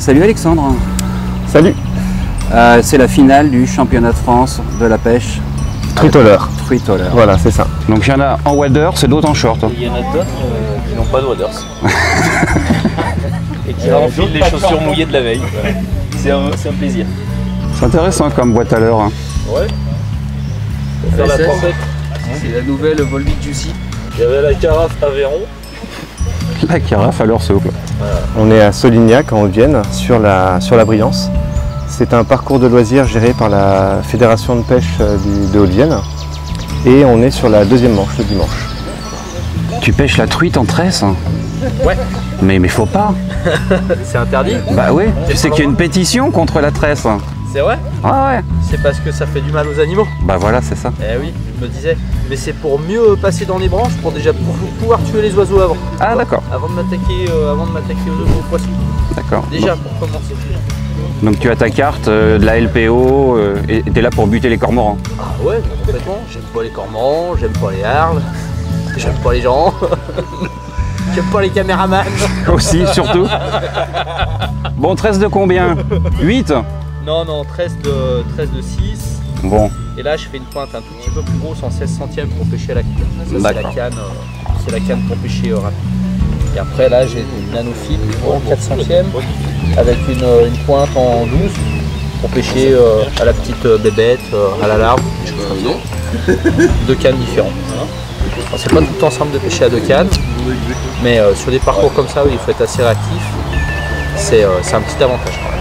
Salut Alexandre. Salut. C'est la finale du championnat de France de la pêche. Truite-au-leurre. Truite-au-leurre. Voilà, c'est ça. Donc il y en a en waders et d'autres en short. Il y en a d'autres qui n'ont pas de waders. Et qui enfilent les chaussures mouillées de la veille. Voilà. C'est un plaisir. C'est intéressant comme boîte à leurre. Hein. Ouais. Pour faire la tempête. C'est la nouvelle Volvic Juicy. Il y avait la carafe Aveyron. La carafe à leur souple. Voilà. On est à Solignac en Haute-Vienne, sur la Briance. C'est un parcours de loisirs géré par la Fédération de pêche de Haute-Vienne. Et on est sur la deuxième manche le dimanche. Tu pêches la truite en tresse? Ouais. Mais faut pas. C'est interdit? Bah oui. Tu sais qu'il y a une pétition contre la tresse. C'est vrai? Ah ouais. C'est parce que ça fait du mal aux animaux. Bah voilà, c'est ça. Eh oui, je me disais. Mais c'est pour mieux passer dans les branches, pour pouvoir tuer les oiseaux avant. Ah d'accord. Avant de m'attaquer aux poissons. D'accord. Déjà pour commencer. Donc tu as ta carte de la LPO et t'es là pour buter les cormorans. Ah ouais, complètement. J'aime pas les cormorans, j'aime pas les harles, j'aime pas les gens, j'aime pas les caméramans. Aussi, surtout. Bon, 13 de combien? 8? Non, 13 de 6. Bon. Et là, je fais une pointe un tout petit peu plus grosse en 16 centièmes pour pêcher à la canne. Ça, c'est la canne pour pêcher rapide. Et après, là, j'ai une nanophyte en 4 centièmes avec une pointe en 12 pour pêcher à la petite bébête, à la larve. Deux cannes différentes. C'est pas tout le temps simple de pêcher à deux cannes, mais sur des parcours comme ça où il faut être assez réactif, c'est un petit avantage quand même.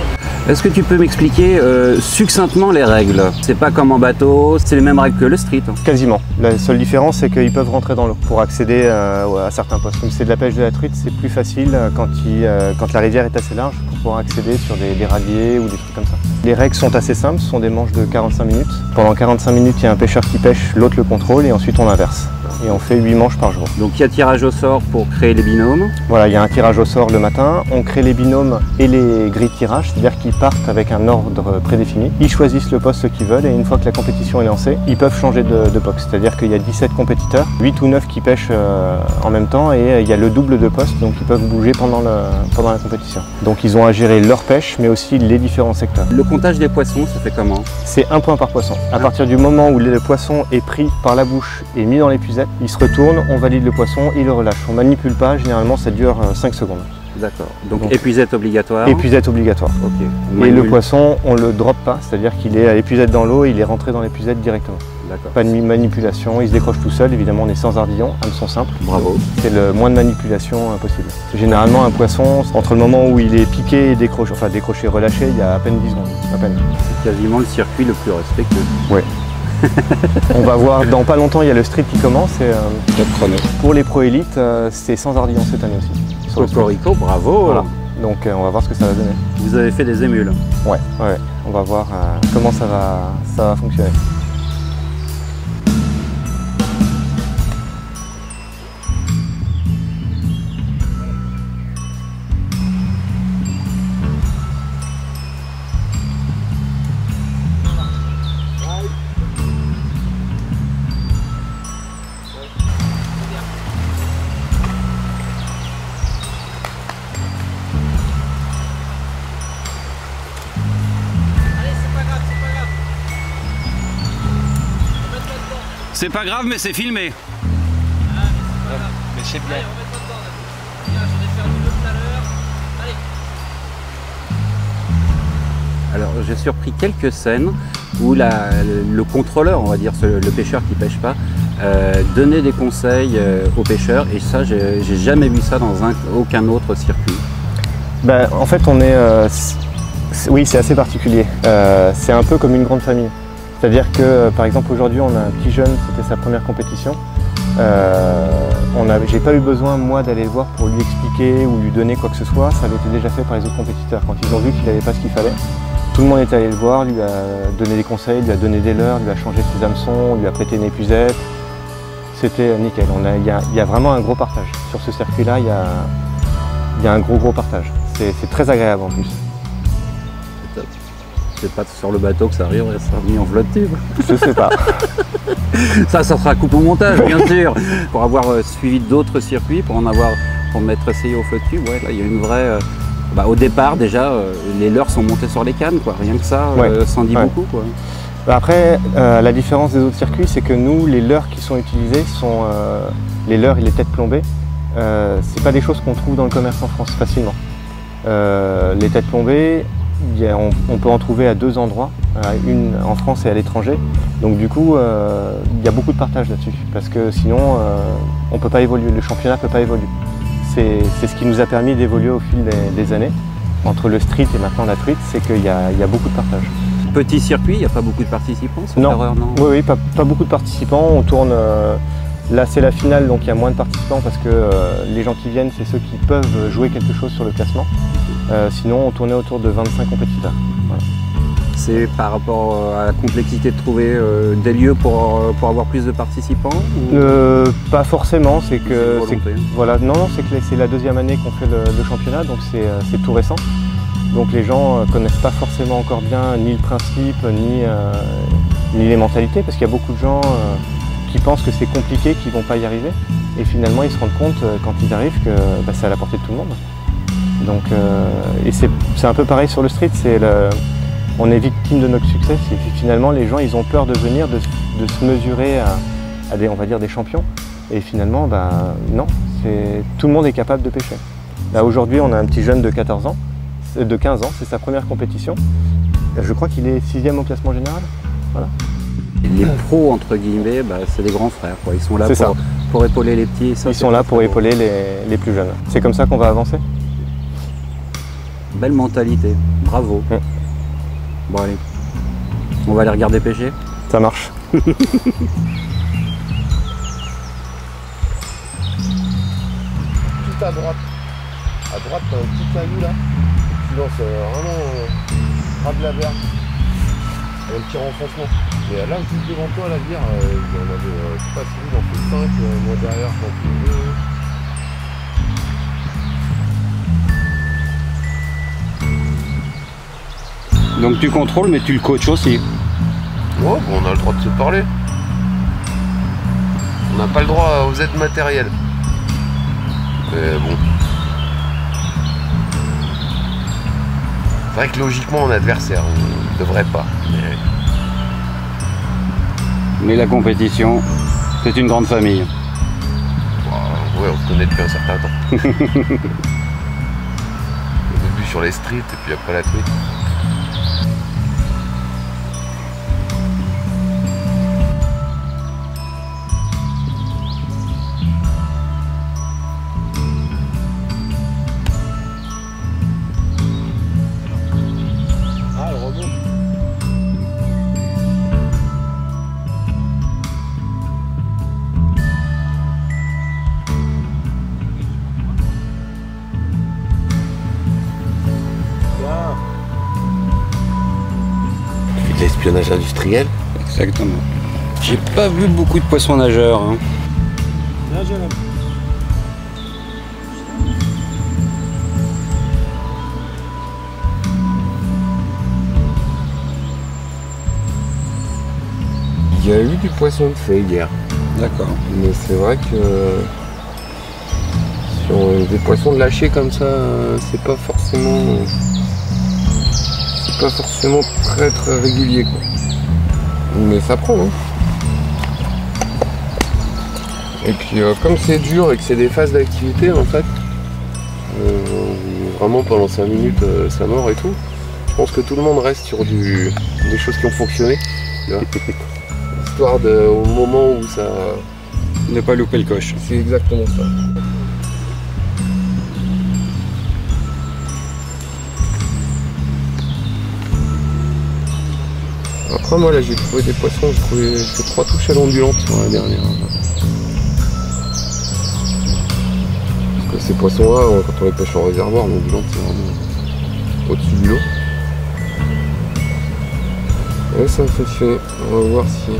Est-ce que tu peux m'expliquer succinctement les règles? C'est pas comme en bateau, c'est les mêmes règles que le street? Quasiment. La seule différence, c'est qu'ils peuvent rentrer dans l'eau pour accéder à certains postes. Comme c'est de la pêche de la truite, c'est plus facile quand la rivière est assez large pour pouvoir accéder sur des radiers ou des trucs comme ça. Les règles sont assez simples, ce sont des manches de 45 minutes. Pendant 45 minutes, il y a un pêcheur qui pêche, l'autre le contrôle et ensuite on inverse. Et on fait 8 manches par jour. Donc il y a tirage au sort pour créer les binômes. Voilà, il y a un tirage au sort le matin, on crée les binômes et les grilles de tirage, c'est-à-dire qu'ils partent avec un ordre prédéfini. Ils choisissent le poste qu'ils veulent et une fois que la compétition est lancée, ils peuvent changer de box. C'est-à-dire qu'il y a 17 compétiteurs, 8 ou 9 qui pêchent en même temps et il y a le double de postes, donc ils peuvent bouger pendant la compétition. Donc ils ont à gérer leur pêche mais aussi les différents secteurs. Le comptage des poissons, ça fait comment? C'est un point par poisson. À partir du moment où le poisson est pris par la bouche et mis dans l'épuisette, il se retourne, on valide le poisson, il le relâche. On manipule pas, généralement ça dure 5 secondes. D'accord. Donc épuisette obligatoire. Épuisette obligatoire. Ok. Et le poisson, on le drop pas, c'est-à-dire qu'il est à l'épuisette dans l'eau et il est rentré dans l'épuisette directement. D'accord. Pas de manipulation, il se décroche tout seul, évidemment on est sans ardillon, hameçon simple. Bravo. C'est le moins de manipulation possible. Généralement un poisson, entre le moment où il est piqué et décroché, enfin décroché, relâché, il y a à peine 10 secondes. À peine. C'est quasiment le circuit le plus respecté. Ouais. On va voir, dans pas longtemps il y a le street qui commence et pour les pro élites, c'est sans ardillon cette année aussi. Cocorico, bravo. Voilà. Donc on va voir ce que ça va donner. Vous avez fait des émules. Ouais, on va voir comment ça va fonctionner. C'est pas grave, mais c'est filmé. Mais je sais bien. Alors j'ai surpris quelques scènes où le contrôleur, on va dire le pêcheur qui pêche pas, donnait des conseils aux pêcheurs et ça j'ai jamais vu ça dans aucun autre circuit. Ben, en fait on est... oui c'est assez particulier. C'est un peu comme une grande famille. C'est-à-dire que par exemple aujourd'hui on a un petit jeune, c'était sa première compétition. J'ai pas eu besoin moi d'aller le voir pour lui expliquer ou lui donner quoi que ce soit, ça avait été déjà fait par les autres compétiteurs. Quand ils ont vu qu'il n'avait pas ce qu'il fallait, tout le monde est allé le voir, lui a donné des conseils, lui a donné des leurres, lui a changé ses hameçons, lui a prêté une épuisette. C'était nickel. Il y a vraiment un gros partage. Sur ce circuit-là, il y a un gros partage. C'est très agréable en plus. C'est pas sur le bateau que ça arrive, ça sera mis en flotte tube. Je sais pas. Ça sera coupé au montage, bien sûr. Pour avoir suivi d'autres circuits, pour m'être essayé au flotte tube, ouais, là il y a une vraie Au départ déjà, les leurres sont montées sur les cannes, quoi. Rien que ça, ça en dit beaucoup, quoi. Après, la différence des autres circuits, c'est que nous, les leurres qui sont utilisées sont les leurres et les têtes plombées. C'est pas des choses qu'on trouve dans le commerce en France facilement. Les têtes plombées, on peut en trouver à 2 endroits, une en France et à l'étranger. Donc du coup, il y a beaucoup de partage là-dessus, parce que sinon, on peut pas évoluer, le championnat ne peut pas évoluer. C'est ce qui nous a permis d'évoluer au fil des années. Entre le street et maintenant la truite, c'est qu'il y a beaucoup de partage. Petit circuit, il n'y a pas beaucoup de participants, sauf erreur, non? Oui, pas beaucoup de participants. On tourne, là c'est la finale, donc il y a moins de participants parce que les gens qui viennent, c'est ceux qui peuvent jouer quelque chose sur le classement. Sinon, on tournait autour de 25 compétiteurs. Voilà. C'est par rapport à la complexité de trouver des lieux pour avoir plus de participants ou... Pas forcément, c'est que voilà, non, c'est que c'est la 2e année qu'on fait le championnat, donc c'est tout récent. Donc les gens ne connaissent pas forcément encore bien ni le principe, ni les mentalités, parce qu'il y a beaucoup de gens qui pensent que c'est compliqué, qu'ils ne vont pas y arriver. Et finalement, ils se rendent compte quand ils arrivent que c'est à la portée de tout le monde. Donc, et c'est un peu pareil sur le street, on est victime de notre succès. Finalement, les gens ils ont peur de venir, de se mesurer à des, on va dire, des champions. Et finalement, non, tout le monde est capable de pêcher. Là aujourd'hui, on a un petit jeune de 15 ans, c'est sa première compétition. Je crois qu'il est 6e au classement général. Voilà. Les pros, entre guillemets, c'est des grands frères, quoi. Ils sont là pour épauler les petits. Ils sont là pour épauler les plus jeunes. C'est comme ça qu'on va avancer. Belle mentalité, bravo. Bon allez, on va aller regarder pêcher. Ça marche. Juste à droite. À droite, t'as un petit caillou là. Tu lances vraiment ras de la berge. Un petit renfoncement. Mais là, juste devant toi, la bière, il y en avait, je sais pas si il en fait 5, moi derrière, j'en fais 2. Donc tu contrôles, mais tu le coaches aussi. Ouais, on a le droit de se parler. On n'a pas le droit aux aides matérielles. Mais bon. C'est vrai que logiquement, on est adversaire, on ne devrait pas. Mais la compétition, c'est une grande famille. Ouais, on se connaît depuis un certain temps. Au début sur les streets et puis après la truite. L'espionnage industriel. Exactement. J'ai pas vu beaucoup de poissons nageurs. Hein. Il y a eu du poisson de fée hier. D'accord. Mais c'est vrai que sur des poissons de lâcher comme ça, c'est pas forcément très régulier, quoi. Mais ça prend, hein. Et puis comme c'est dur et que c'est des phases d'activité en fait, vraiment pendant 5 minutes ça mord et tout, je pense que tout le monde reste sur des choses qui ont fonctionné, tu vois. Histoire au moment où ça... Ne pas louper le coche. C'est exactement ça. Après moi là j'ai trouvé des poissons, j'ai trouvé 3 touches à l'ondulante sur la dernière. Parce que ces poissons là, quand on les pêche en réservoir, l'ondulante c'est vraiment au-dessus de l'eau. Et ça a fonctionné, on va voir si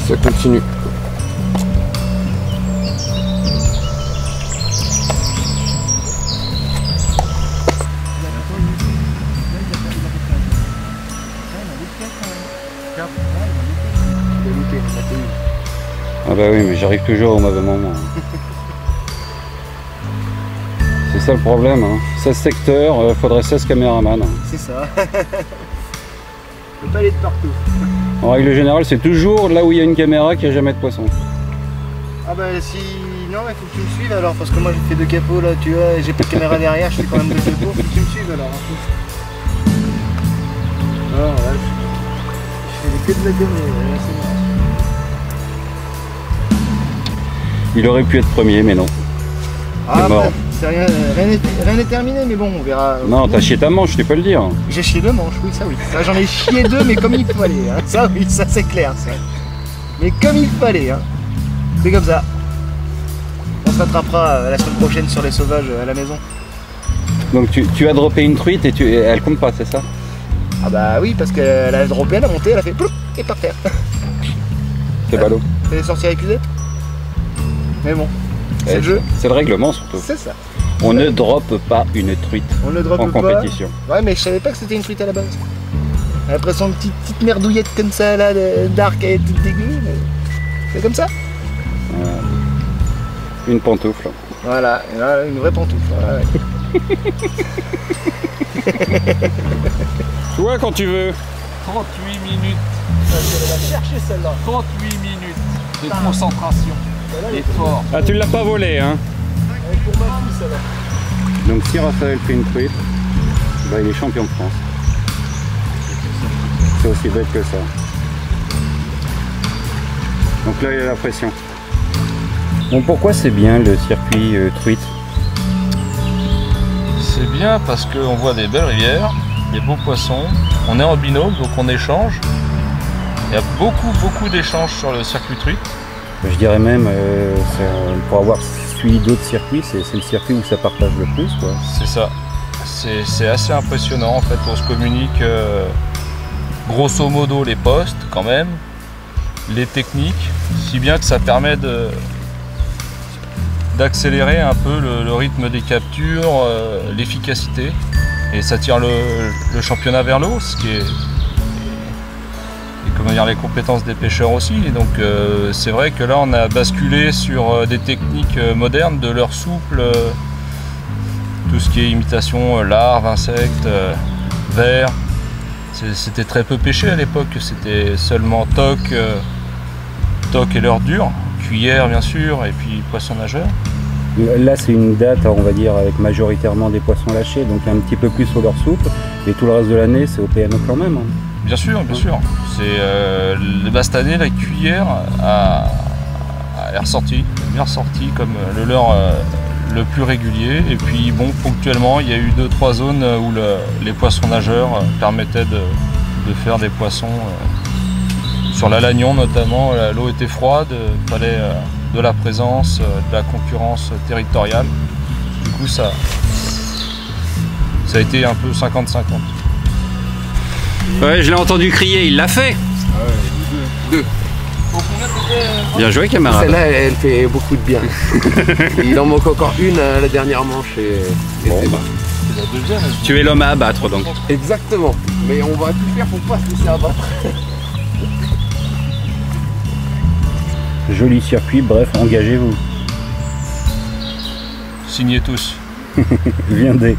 ça continue. Ah bah oui, mais j'arrive toujours au mauvais moment. C'est ça le problème, hein. 16 secteurs, faudrait 16 caméramans. C'est ça. On peut pas aller de partout. En règle générale, c'est toujours là où il y a une caméra qu'il n'y a jamais de poisson. Ah bah si... Non, il faut que tu me suives alors, parce que moi j'ai fait 2 capots là, tu vois, et j'ai pas de caméra derrière, je fais quand même 2 capots, faut que tu me suives alors. Alors là, je fais que de la gomme, là c'est bon. Il aurait pu être premier, mais non. Ah mort. bah, rien n'est terminé, mais bon, on verra. Non, t'as chié ta manche, tu peux le dire. J'ai chié 2 manches, oui, ça oui. Ça, j'en ai chié 2, mais comme il fallait, hein. Ça oui, ça c'est clair, ça. Mais comme il fallait, hein. C'est comme ça. On se rattrapera la semaine prochaine sur les sauvages à la maison. Donc tu as droppé une truite et elle compte pas, c'est ça? Ah bah oui, parce qu'elle a droppé, elle a monté, elle a fait plouf et par terre. C'est ballot. Elle est sortie à accusette. Mais bon, c'est le jeu. C'est le règlement surtout. C'est ça. On ne droppe pas une truite On ne droppe en pas. compétition. Ouais, mais je savais pas que c'était une truite à la base. Après son petite merdouillette comme ça là, d'arc, elle est toute dégueu. Mais... c'est comme ça. Une pantoufle. Voilà, une vraie pantoufle. Voilà, ouais. Tu vois quand tu veux. 38 minutes. Elle va chercher celle-là. 38 minutes de concentration. D'effort. Ah, tu l'as pas volé, hein? Pour ma fille, celle-là. Donc si Raphaël fait une truite, bah, il est champion de France. C'est aussi bête que ça. Donc là, il y a la pression. Bon, pourquoi c'est bien le circuit truite? C'est bien parce qu'on voit des belles rivières, des beaux poissons, on est en binôme donc on échange. Il y a beaucoup d'échanges sur le circuit truite. Je dirais même, pour avoir suivi d'autres circuits, c'est le circuit où ça partage le plus, quoi. C'est ça. C'est assez impressionnant en fait, on se communique grosso modo les postes quand même, les techniques, si bien que ça permet d'accélérer un peu le rythme des captures, l'efficacité, et ça tire le championnat vers le haut, ce qui est et comment dire, les compétences des pêcheurs aussi. Et donc c'est vrai que là on a basculé sur des techniques modernes, de leurre souple, tout ce qui est imitation larves, insectes, vers. C'était très peu pêché à l'époque, c'était seulement toc et leurre dur, cuillère bien sûr, et puis poisson nageur. Là c'est une date, on va dire, avec majoritairement des poissons lâchés, donc un petit peu plus au leurre souple, et tout le reste de l'année c'est au PNO quand même. Hein. Bien sûr, bien sûr. C'est cette année la cuillère elle est ressortie, bien ressortie comme le leurre le plus régulier. Et puis bon, ponctuellement, il y a eu 2-3 zones où les poissons nageurs permettaient de faire des poissons. Sur la Lannion notamment, l'eau était froide, il fallait de la présence, de la concurrence territoriale. Du coup, ça a été un peu 50-50. Ouais, je l'ai entendu crier, il l'a fait. Ah ouais, deux. Bien joué, camarade. Celle-là, elle fait beaucoup de bien. Il en manque encore une à la dernière manche. Bon, bah. C'est la deuxième. Tu es l'homme à abattre donc. Exactement. Mais on va tout faire pour pas se laisser abattre. Joli circuit, bref, engagez-vous. Signez tous. Viendez.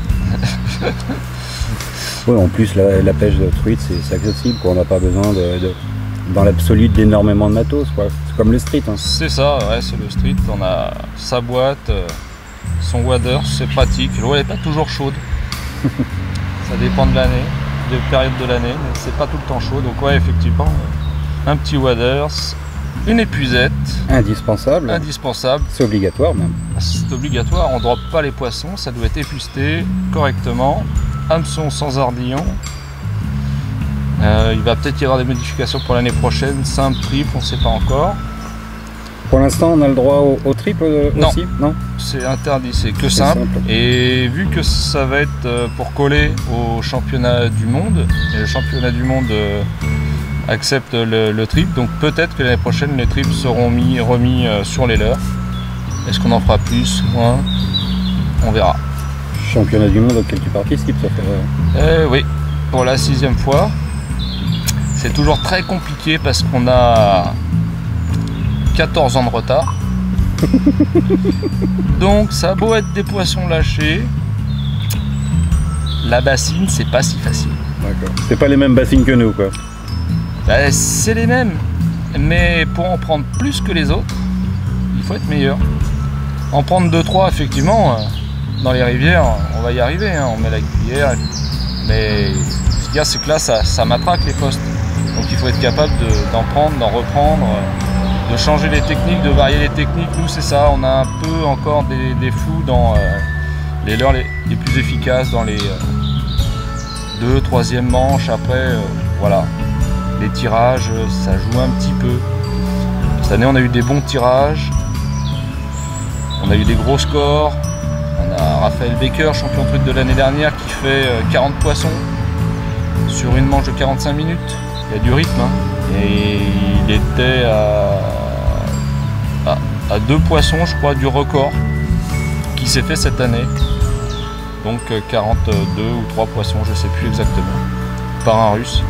Ouais, en plus, la pêche de truite, c'est accessible, quoi. On n'a pas besoin dans l'absolu d'énormément de matos, quoi. C'est comme le street. Hein. C'est ça, ouais, c'est le street. On a sa boîte, son wader, c'est pratique. L'eau n'est pas toujours chaude. Ça dépend de l'année, des périodes de l'année, mais c'est pas tout le temps chaud. Donc ouais, effectivement, un petit wader, une épuisette. Indispensable. Indispensable. C'est obligatoire même. C'est obligatoire, on ne droppe pas les poissons, ça doit être épusté correctement. Hameçon sans ardillon. Il va peut-être y avoir des modifications pour l'année prochaine, simple, triple, on ne sait pas encore. Pour l'instant, on a le droit au triple aussi? Non, c'est interdit, c'est que simple. Et vu que ça va être pour coller au championnat du monde, et le championnat du monde accepte le triple, donc peut-être que l'année prochaine les triples seront remis sur les leurres. Est-ce qu'on en fera plus, moins? On verra. Championnat du monde auquel tu participes, ça fait... Oui, pour la 6e fois. C'est toujours très compliqué parce qu'on a 14 ans de retard. Donc ça a beau être des poissons lâchés, la bassine c'est pas si facile. D'accord. C'est pas les mêmes bassines que nous, quoi. Bah, c'est les mêmes, mais pour en prendre plus que les autres, il faut être meilleur. En prendre 2-3, effectivement, dans les rivières, on va y arriver, hein, on met la cuillère. Mais ce qu'il y a, c'est que là, ça matraque les postes. Donc il faut être capable d'en prendre, d'en reprendre, de changer les techniques, de varier les techniques. Nous, c'est ça, on a un peu encore des flous dans les leurres les plus efficaces, dans les 2, 3e manches. Après, voilà, les tirages, ça joue un petit peu. Cette année, on a eu des bons tirages, on a eu des gros scores. On a Raphaël Baker, champion truc de l'année dernière, qui fait 40 poissons sur une manche de 45 minutes. Il y a du rythme, hein. Et il était à 2 poissons, je crois, du record qui s'est fait cette année. Donc 42 ou 3 poissons, je ne sais plus exactement, par un russe.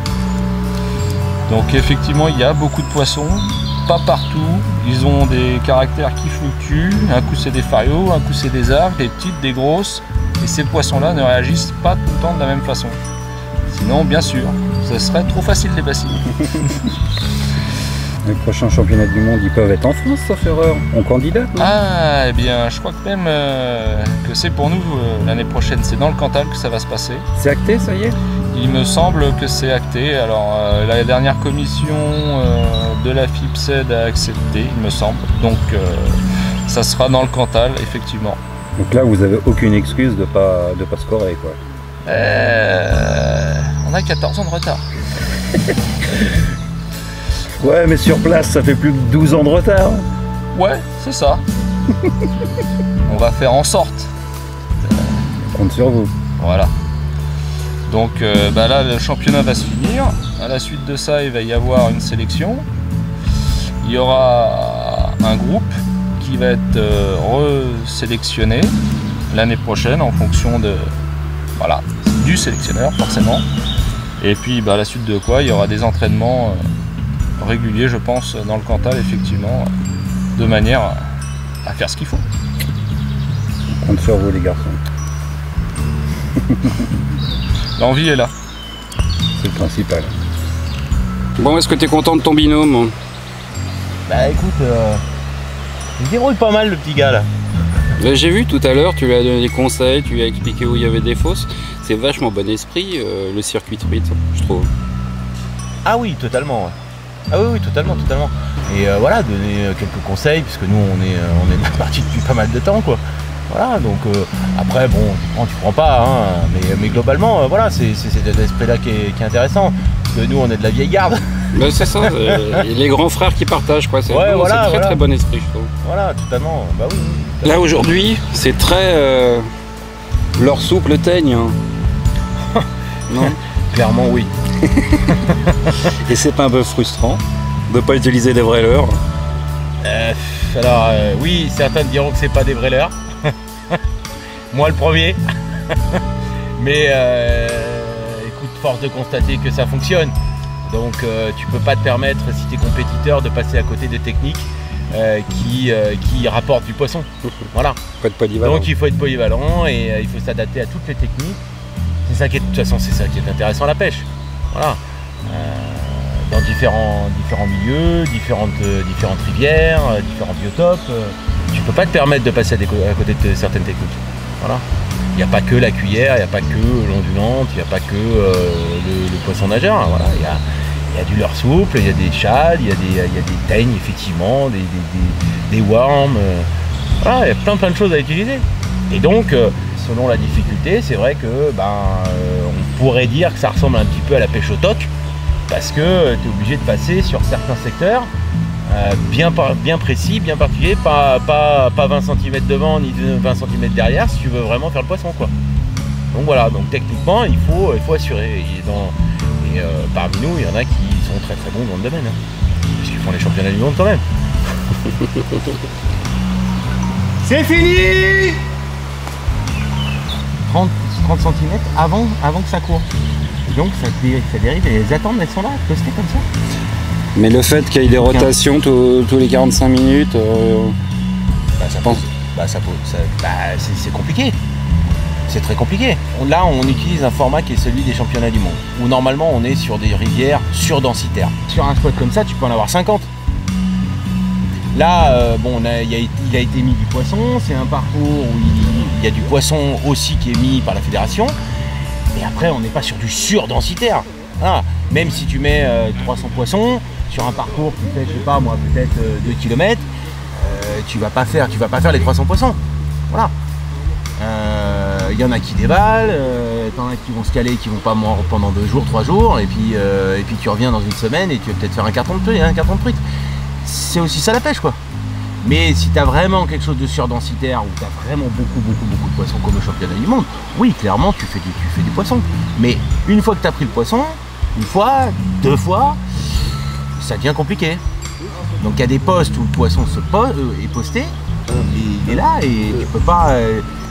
Donc effectivement, il y a beaucoup de poissons, pas partout. Ils ont des caractères qui fluctuent. Un coup c'est des farios, un coup c'est des arcs, des petites, des grosses. Et ces poissons-là ne réagissent pas tout le temps de la même façon. Sinon, bien sûr, ce serait trop facile les bassines. Les prochains championnats du monde, ils peuvent être en France, sauf erreur. On candidate, non? Ah, eh bien, je crois que même que c'est pour nous l'année prochaine. C'est dans le Cantal que ça va se passer. C'est acté, ça y est? Il me semble que c'est acté. Alors, la dernière commission de la FIPSED a accepté, il me semble. Donc, ça sera dans le Cantal, effectivement. Donc là, vous avez aucune excuse de pas scorer, quoi. On a 14 ans de retard. Ouais, mais sur place, ça fait plus de 12 ans de retard. Ouais, c'est ça. On va faire en sorte. On compte sur vous. Voilà. Donc là, le championnat va se finir. À la suite de ça, il va y avoir une sélection. Il y aura un groupe qui va être resélectionné l'année prochaine en fonction du sélectionneur, forcément. Et puis, à la suite de quoi, il y aura des entraînements réguliers, je pense, dans le Cantal, effectivement, de manière à faire ce qu'il faut. On compte sur vous, les garçons. L'envie est là. C'est le principal. Bon, est-ce que tu es content de ton binôme? Bah écoute, il débrouille pas mal le petit gars là. J'ai vu tout à l'heure, tu lui as donné des conseils, tu lui as expliqué où il y avait des fosses. C'est vachement bon esprit, le circuit truite, je trouve. Ah oui, totalement. Ouais. Ah oui, totalement. Et voilà, donner quelques conseils, puisque nous on est parti depuis pas mal de temps, quoi. Voilà, donc après, bon, tu prends pas, hein, mais globalement, voilà, c'est cet esprit-là qui est intéressant. Parce que nous, on est de la vieille garde. Ben, c'est ça, les grands frères qui partagent, quoi. C'est très bon esprit, je trouve. Voilà, totalement. Bah oui. Là, aujourd'hui, c'est très leur souple teigne. Hein. Non? Clairement, oui. Et c'est pas un peu frustrant de pas utiliser des vrais leurres? Alors, oui, certains diront que c'est pas des vrais leurres. Moi le premier. Mais écoute, force de constater que ça fonctionne. Donc tu peux pas te permettre, si tu es compétiteur, de passer à côté de techniques qui rapportent du poisson. Voilà. Faut être polyvalent. Donc il faut être polyvalent et il faut s'adapter à toutes les techniques. C'est ça qui est, de toute façon, c'est ça qui est intéressant à la pêche. Voilà. Dans différents milieux, différentes rivières, différents biotopes. Tu peux pas te permettre de passer à côté de certaines techniques. Voilà. Il n'y a pas que la cuillère, il n'y a pas que l'ondulante, il n'y a pas que le poisson nageur. Voilà. Il y a du leurre souple, il y a des chades, il y a des teignes, effectivement, des worms. Voilà, il y a plein de choses à utiliser. Et donc, selon la difficulté, c'est vrai que on pourrait dire que ça ressemble un petit peu à la pêche au toc, parce que tu es obligé de passer sur certains secteurs bien précis, bien particuliers, pas 20 cm devant ni 20 cm derrière si tu veux vraiment faire le poisson, quoi. Donc voilà, donc techniquement il faut assurer. Et parmi nous, il y en a qui sont très très bons dans le domaine, hein, puisqu'ils font les championnats du monde quand même. C'est fini. 30 cm avant que ça court. Et donc ça dérive et les attentes, elles sont là, postées comme ça. Mais le fait qu'il y ait des rotations tous les 45 minutes, c'est compliqué. C'est très compliqué. Là, on utilise un format qui est celui des championnats du monde, où normalement on est sur des rivières surdensitaires. Sur un spot comme ça, tu peux en avoir 50. Là, il a été mis du poisson, c'est un parcours où il y a du poisson aussi qui est mis par la fédération. Et après, on n'est pas sur du surdensitaire. Voilà. Même si tu mets 300 poissons sur un parcours qui fait, je sais pas moi, peut-être 2 km, tu vas pas faire les 300 poissons. Voilà. Il y en a qui dévalent, t'en as qui vont se caler, qui vont pas mordre pendant 2 jours, 3 jours, et puis tu reviens dans une semaine et tu vas peut-être faire un carton de truite. C'est aussi ça la pêche, quoi. Mais si tu as vraiment quelque chose de surdensitaire, où tu as vraiment beaucoup de poissons comme au championnat du monde, oui, clairement, tu fais du poisson. Mais une fois que tu as pris le poisson, une fois, 2 fois, ça devient compliqué. Donc il y a des postes où le poisson est posté, il est là, et tu peux pas...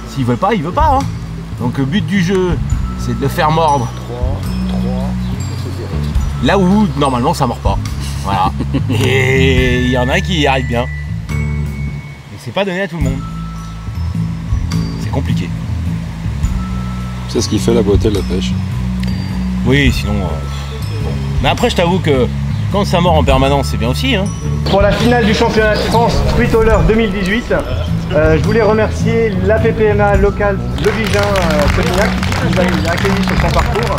S'il veut pas, il veut pas. Hein. Donc le but du jeu, c'est de le faire mordre. Là où, normalement, ça mord pas. Voilà. Et il y en a qui y arrivent bien. Mais c'est pas donné à tout le monde. C'est compliqué. C'est ce qui fait la beauté de la pêche. Oui, sinon... bon. Mais après, je t'avoue que quand ça mord en permanence, c'est bien aussi. Hein. Pour la finale du championnat de France Truite au leurre 2018, je voulais remercier la PPMA locale Le Vigin Polignac qui nous a accueillis sur son parcours,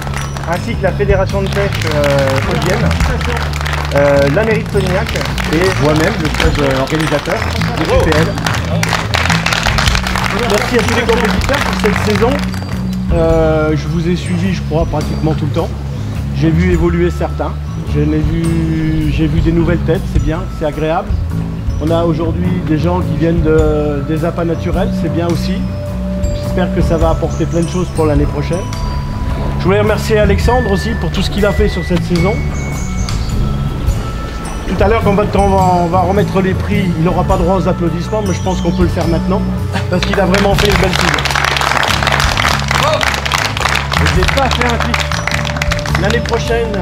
ainsi que la Fédération de pêche Audienne, la mairie de Polignac et moi-même, le club organisateur des PPL. Merci à tous les compétiteurs pour cette saison. Je vous ai suivi, je crois, pratiquement tout le temps. J'ai vu évoluer certains. J'ai vu des nouvelles têtes, c'est bien, c'est agréable. On a aujourd'hui des gens qui viennent des appâts naturels, c'est bien aussi. J'espère que ça va apporter plein de choses pour l'année prochaine. Je voulais remercier Alexandre aussi pour tout ce qu'il a fait sur cette saison. Tout à l'heure, quand on va remettre les prix, il n'aura pas droit aux applaudissements, mais je pense qu'on peut le faire maintenant, parce qu'il a vraiment fait une belle saison. Je n'ai pas fait un clic. L'année prochaine,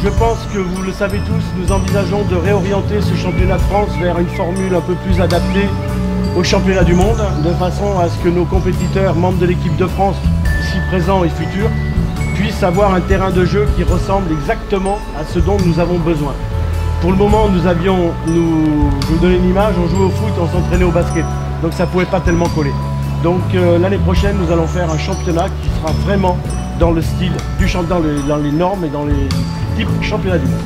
je pense que vous le savez tous, nous envisageons de réorienter ce championnat de France vers une formule un peu plus adaptée au championnat du monde, de façon à ce que nos compétiteurs, membres de l'équipe de France, ici présents et futurs, puissent avoir un terrain de jeu qui ressemble exactement à ce dont nous avons besoin. Pour le moment, je vous donner une image, on jouait au foot, on s'entraînait au basket, donc ça ne pouvait pas tellement coller. Donc l'année prochaine, nous allons faire un championnat qui sera vraiment dans le style du championnat, dans les normes et dans les types championnats du monde.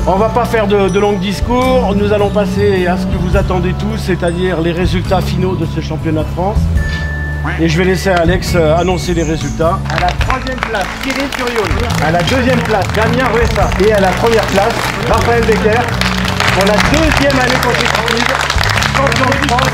On ne va pas faire de longs discours, nous allons passer à ce que vous attendez tous, c'est-à-dire les résultats finaux de ce championnat de France. Et je vais laisser Alex annoncer les résultats. À la 3e place, Cyril Furioli. À la 2e place, Damien Ruessa. Et à la 1re place, Raphaël Becker. Pour la 2e année consécutive, champion de France